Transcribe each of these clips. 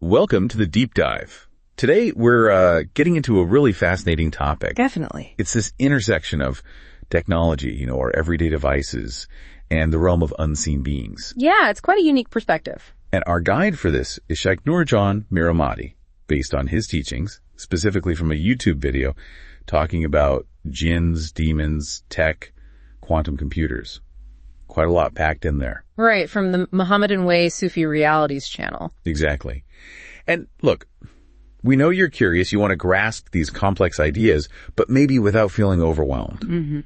Welcome to the Deep Dive. Today, we're getting into a really fascinating topic. Definitely. It's this intersection of technology, our everyday devices, and the realm of unseen beings. Yeah, it's quite a unique perspective. And our guide for this is Sheikh Nurjan Miramati, based on his teachings, specifically from a YouTube video talking about jinns, demons, tech, quantum computers. Quite a lot packed in there. Right, from the Mohammedan Way Sufi Realities channel. Exactly. And look, we know you're curious, you want to grasp these complex ideas, but maybe without feeling overwhelmed. Mm-hmm.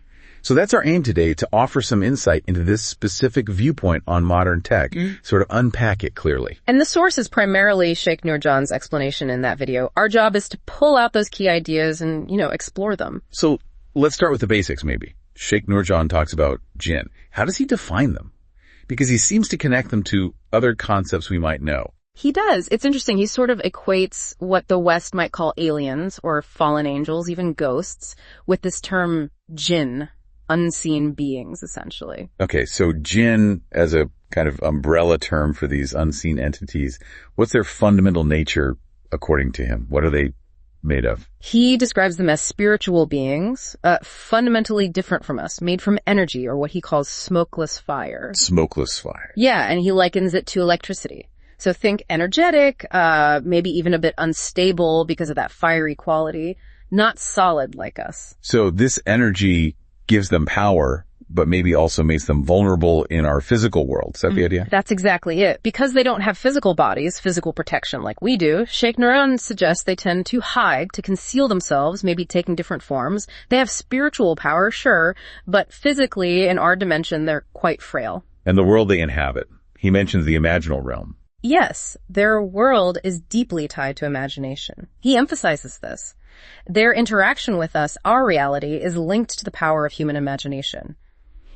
So that's our aim today, to offer some insight into this specific viewpoint on modern tech, sort of unpack it clearly. And the source is primarily Sheikh Nurjan's explanation in that video. Our job is to pull out those key ideas and, explore them. So let's start with the basics maybe. Sheikh Nurjan talks about jinn. How does he define them? Because he seems to connect them to other concepts we might know. He does. It's interesting. He sort of equates what the West might call aliens or fallen angels, even ghosts, with this term jinn, unseen beings, essentially. Okay, so jinn as a kind of umbrella term for these unseen entities. What's their fundamental nature according to him? What are they made of? He describes them as spiritual beings, fundamentally different from us, made from energy, or what he calls smokeless fire. Smokeless fire. Yeah, and he likens it to electricity. So think energetic, maybe even a bit unstable because of that fiery quality, not solid like us. So this energy gives them power, but maybe also makes them vulnerable in our physical world. Is that the idea? That's exactly it. Because they don't have physical bodies, physical protection like we do, Sheikh Nurjan suggests they tend to hide, to conceal themselves, maybe taking different forms. They have spiritual power, sure, but physically, in our dimension, they're quite frail. And the world they inhabit. He mentions the imaginal realm. Yes, their world is deeply tied to imagination. He emphasizes this. Their interaction with us, our reality, is linked to the power of human imagination.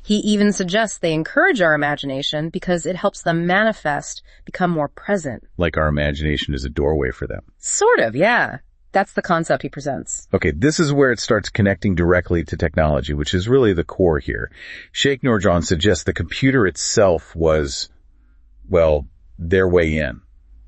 He even suggests they encourage our imagination because it helps them manifest, become more present. Like our imagination is a doorway for them. Sort of, yeah. That's the concept he presents. Okay, this is where it starts connecting directly to technology, which is really the core here. Sheikh Nurjan suggests the computer itself was, their way in,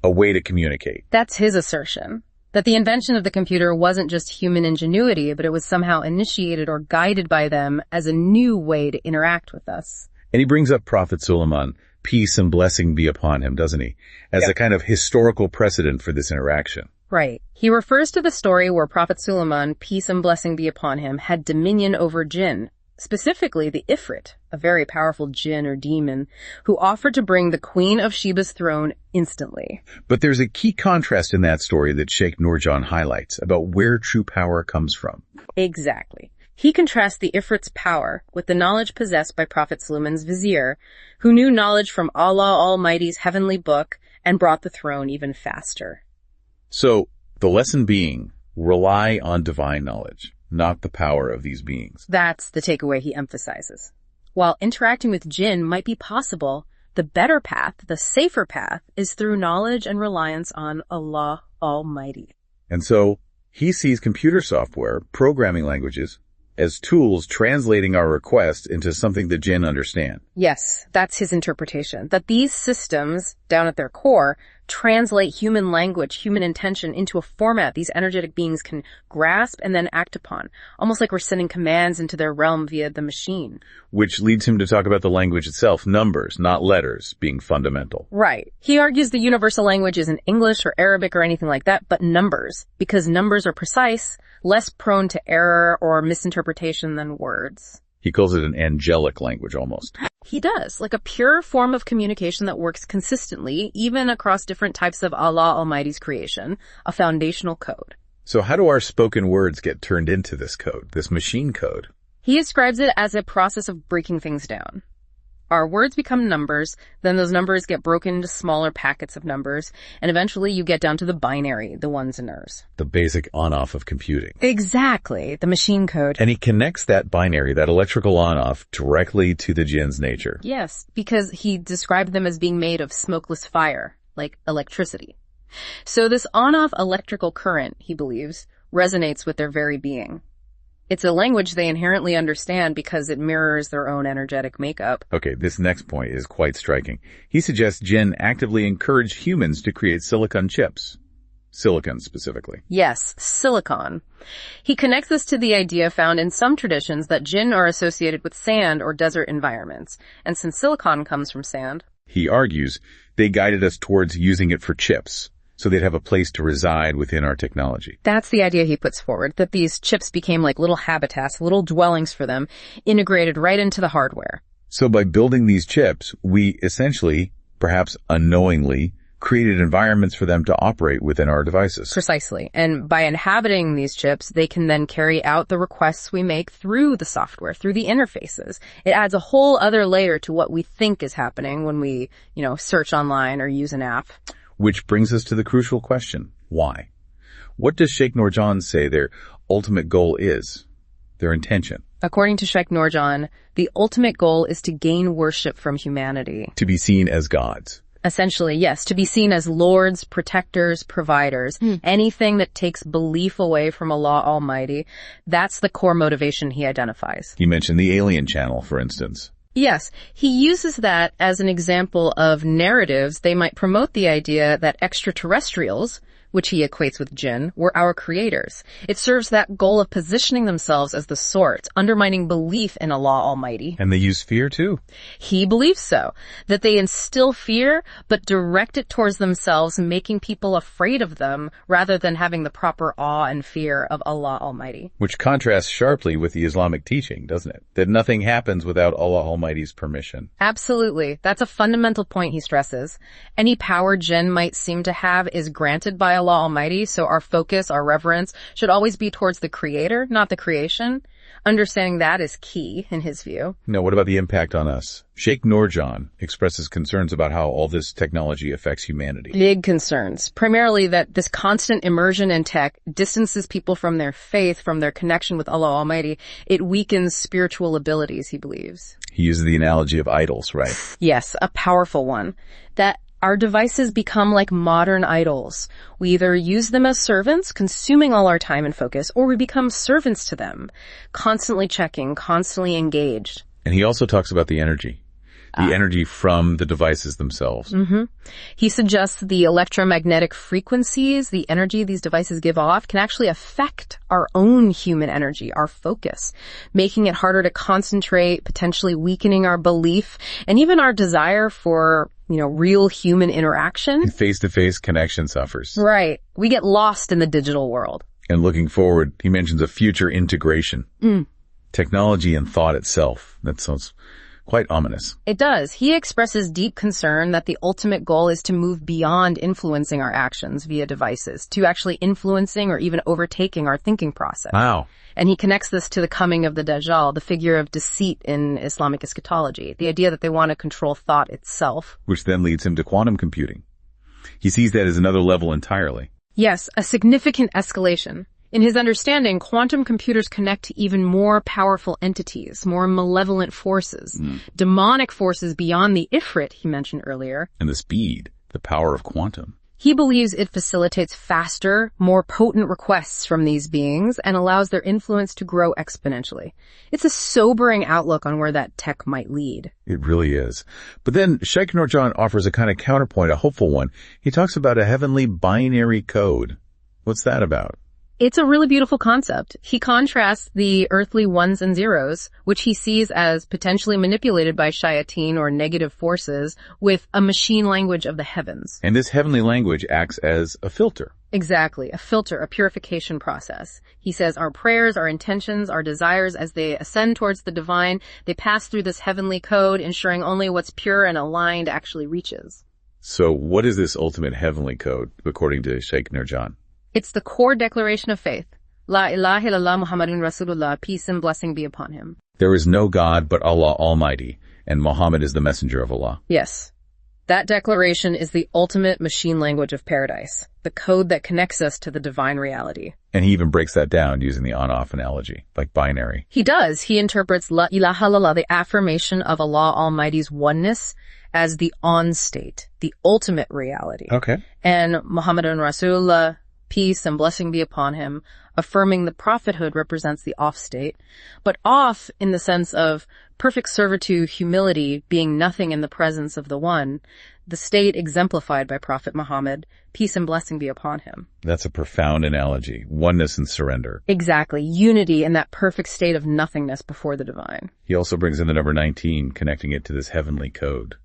a way to communicate. That's his assertion. That the invention of the computer wasn't just human ingenuity, but it was somehow initiated or guided by them as a new way to interact with us. And he brings up Prophet Suleiman, peace and blessing be upon him, doesn't he? As a kind of historical precedent for this interaction. Right. He refers to the story where Prophet Suleiman, peace and blessing be upon him, had dominion over jinn, specifically the Ifrit, a very powerful jinn or demon, who offered to bring the Queen of Sheba's throne instantly. But there's a key contrast in that story that Sheikh Nurjan highlights about where true power comes from. Exactly. He contrasts the Ifrit's power with the knowledge possessed by Prophet Suleiman's vizier, who knew knowledge from Allah Almighty's heavenly book and brought the throne even faster. So, the lesson being, rely on divine knowledge, not the power of these beings. That's the takeaway he emphasizes. While interacting with jinn might be possible, the better path, the safer path, is through knowledge and reliance on Allah Almighty. And so, he sees computer software, programming languages, as tools translating our requests into something the jinn understand. Yes, that's his interpretation. That these systems, down at their core, translate human language, human intention into a format these energetic beings can grasp and then act upon. Almost like we're sending commands into their realm via the machine. Which leads him to talk about the language itself, numbers, not letters, being fundamental. Right. He argues the universal language isn't English or Arabic or anything like that, but numbers. Because numbers are precise, less prone to error or misinterpretation than words. He calls it an angelic language almost. He does, like a pure form of communication that works consistently, even across different types of Allah Almighty's creation, a foundational code. So how do our spoken words get turned into this code, this machine code? He describes it as a process of breaking things down. Our words become numbers, then those numbers get broken into smaller packets of numbers, and eventually you get down to the binary, the ones and zeros. The basic on-off of computing. Exactly, the machine code. And he connects that binary, that electrical on-off, directly to the jinn's nature. Yes, because he described them as being made of smokeless fire, like electricity. So this on-off electrical current, he believes, resonates with their very being. It's a language they inherently understand because it mirrors their own energetic makeup. Okay, this next point is quite striking. He suggests Jinn actively encouraged humans to create silicon chips. Silicon specifically. Yes, silicon. He connects this to the idea found in some traditions that Jinn are associated with sand or desert environments. And since silicon comes from sand, he argues they guided us towards using it for chips, so they'd have a place to reside within our technology. That's the idea he puts forward, that these chips became like little habitats, little dwellings for them, integrated right into the hardware. So by building these chips, we essentially, perhaps unknowingly, created environments for them to operate within our devices. Precisely. And by inhabiting these chips, they can then carry out the requests we make through the software, through the interfaces. It adds a whole other layer to what we think is happening when we, search online or use an app. Which brings us to the crucial question, why? What does Sheikh Nurjan say their ultimate goal is? Their intention? According to Sheikh Nurjan, the ultimate goal is to gain worship from humanity. To be seen as gods. Essentially, yes, to be seen as lords, protectors, providers. Anything that takes belief away from Allah Almighty, that's the core motivation he identifies. You mentioned the alien channel, for instance. Yes, he uses that as an example of narratives. They might promote the idea that extraterrestrials, which he equates with Jinn, were our creators. It serves that goal of positioning themselves as the source, undermining belief in Allah Almighty. And they use fear too. He believes so, that they instill fear, but direct it towards themselves, making people afraid of them, rather than having the proper awe and fear of Allah Almighty. Which contrasts sharply with the Islamic teaching, doesn't it? That nothing happens without Allah Almighty's permission. Absolutely. That's a fundamental point he stresses. Any power Jinn might seem to have is granted by Allah Almighty, so our focus, our reverence, should always be towards the Creator, not the creation. Understanding that is key, in his view. Now, what about the impact on us? Sheikh Nurjan expresses concerns about how all this technology affects humanity. Big concerns. Primarily that this constant immersion in tech distances people from their faith, from their connection with Allah Almighty. It weakens spiritual abilities, he believes. He uses the analogy of idols, right? Yes, a powerful one. That our devices become like modern idols. We either use them as servants, consuming all our time and focus, or we become servants to them, constantly checking, constantly engaged. And he also talks about the energy. The energy from the devices themselves. He suggests the electromagnetic frequencies, the energy these devices give off, can actually affect our own human energy, our focus, making it harder to concentrate, potentially weakening our belief, and even our desire for real human interaction. Face-to-face connection suffers. Right. We get lost in the digital world. And looking forward, he mentions a future integration. Technology and thought itself. That sounds quite ominous. It does. He expresses deep concern that the ultimate goal is to move beyond influencing our actions via devices, to actually influencing or even overtaking our thinking process. Wow. And he connects this to the coming of the Dajjal, the figure of deceit in Islamic eschatology, the idea that they want to control thought itself. Which then leads him to quantum computing. He sees that as another level entirely. Yes, a significant escalation. In his understanding, quantum computers connect to even more powerful entities, more malevolent forces, demonic forces beyond the Ifrit he mentioned earlier. And the speed, the power of quantum. He believes it facilitates faster, more potent requests from these beings and allows their influence to grow exponentially. It's a sobering outlook on where that tech might lead. It really is. But then Sheikh Nurjan offers a kind of counterpoint, a hopeful one. He talks about a heavenly binary code. What's that about? It's a really beautiful concept. He contrasts the earthly ones and zeros, which he sees as potentially manipulated by shayateen or negative forces, with a machine language of the heavens. And this heavenly language acts as a filter. Exactly, a filter, a purification process. He says our prayers, our intentions, our desires, as they ascend towards the divine, they pass through this heavenly code, ensuring only what's pure and aligned actually reaches. So what is this ultimate heavenly code, according to Sheikh Nurjan? It's the core declaration of faith. La ilaha illallah Muhammadun Rasulullah, peace and blessing be upon him. There is no God but Allah Almighty, and Muhammad is the messenger of Allah. Yes. That declaration is the ultimate machine language of paradise, the code that connects us to the divine reality. And he even breaks that down using the on-off analogy, like binary. He does. He interprets La ilaha illallah, the affirmation of Allah Almighty's oneness, as the on state, the ultimate reality. Okay. And Muhammadun Rasulullah, peace and blessing be upon him, affirming the prophethood represents the off state, but off in the sense of perfect servitude, humility, being nothing in the presence of the One, the state exemplified by Prophet Muhammad, peace and blessing be upon him. That's a profound analogy. Oneness and surrender. Exactly. Unity in that perfect state of nothingness before the divine. He also brings in the number 19, connecting it to this heavenly code.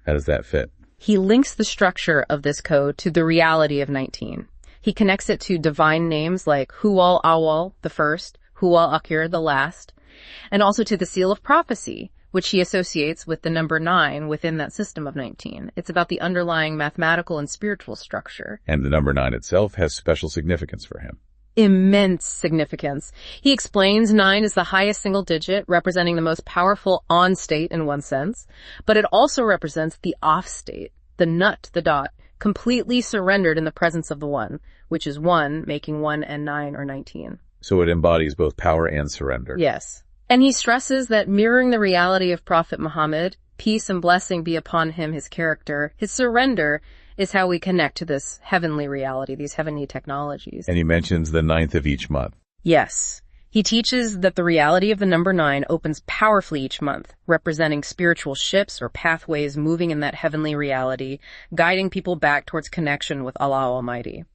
How does that fit? He links the structure of this code to the reality of 19. He connects it to divine names like Huwal Awal, the first, Huwal Akhir, the last, and also to the seal of prophecy, which he associates with the number 9 within that system of 19. It's about the underlying mathematical and spiritual structure. And the number 9 itself has special significance for him. Immense significance. He explains 9 is the highest single digit, representing the most powerful on state in one sense, but it also represents the off state, the nut, the dot, completely surrendered in the presence of the One, which is 1, making 1 and 9 or 19. So it embodies both power and surrender. Yes. And he stresses that mirroring the reality of Prophet Muhammad, peace and blessing be upon him, his character, his surrender, is how we connect to this heavenly reality, these heavenly technologies. And he mentions the 9th of each month. Yes. He teaches that the reality of the number 9 opens powerfully each month, representing spiritual ships or pathways moving in that heavenly reality, guiding people back towards connection with Allah Almighty.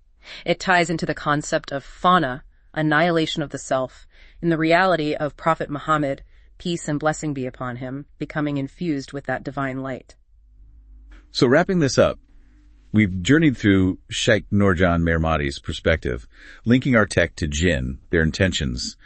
It ties into the concept of fana, annihilation of the self, in the reality of Prophet Muhammad, peace and blessing be upon him, becoming infused with that divine light. So wrapping this up, we've journeyed through Sheikh Nurjan Mehrmati's perspective, linking our tech to Jinn, their intentions,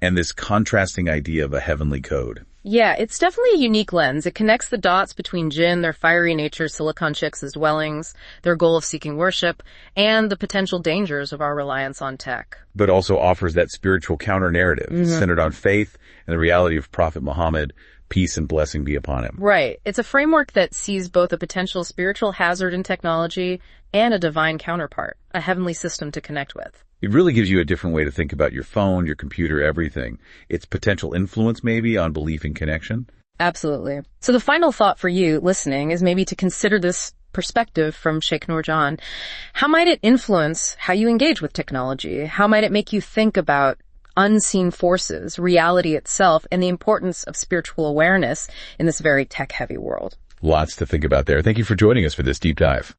and this contrasting idea of a heavenly code. Yeah, it's definitely a unique lens. It connects the dots between Jinn, their fiery nature, silicon chips as dwellings, their goal of seeking worship, and the potential dangers of our reliance on tech. But also offers that spiritual counter-narrative centered on faith and the reality of Prophet Muhammad, peace and blessing be upon him. Right. It's a framework that sees both a potential spiritual hazard in technology and a divine counterpart, a heavenly system to connect with. It really gives you a different way to think about your phone, your computer, everything. Its potential influence maybe on belief and connection. Absolutely. So the final thought for you listening is maybe to consider this perspective from Sheikh Nurjan. How might it influence how you engage with technology? How might it make you think about unseen forces, reality itself, and the importance of spiritual awareness in this very tech-heavy world? Lots to think about there. Thank you for joining us for this deep dive.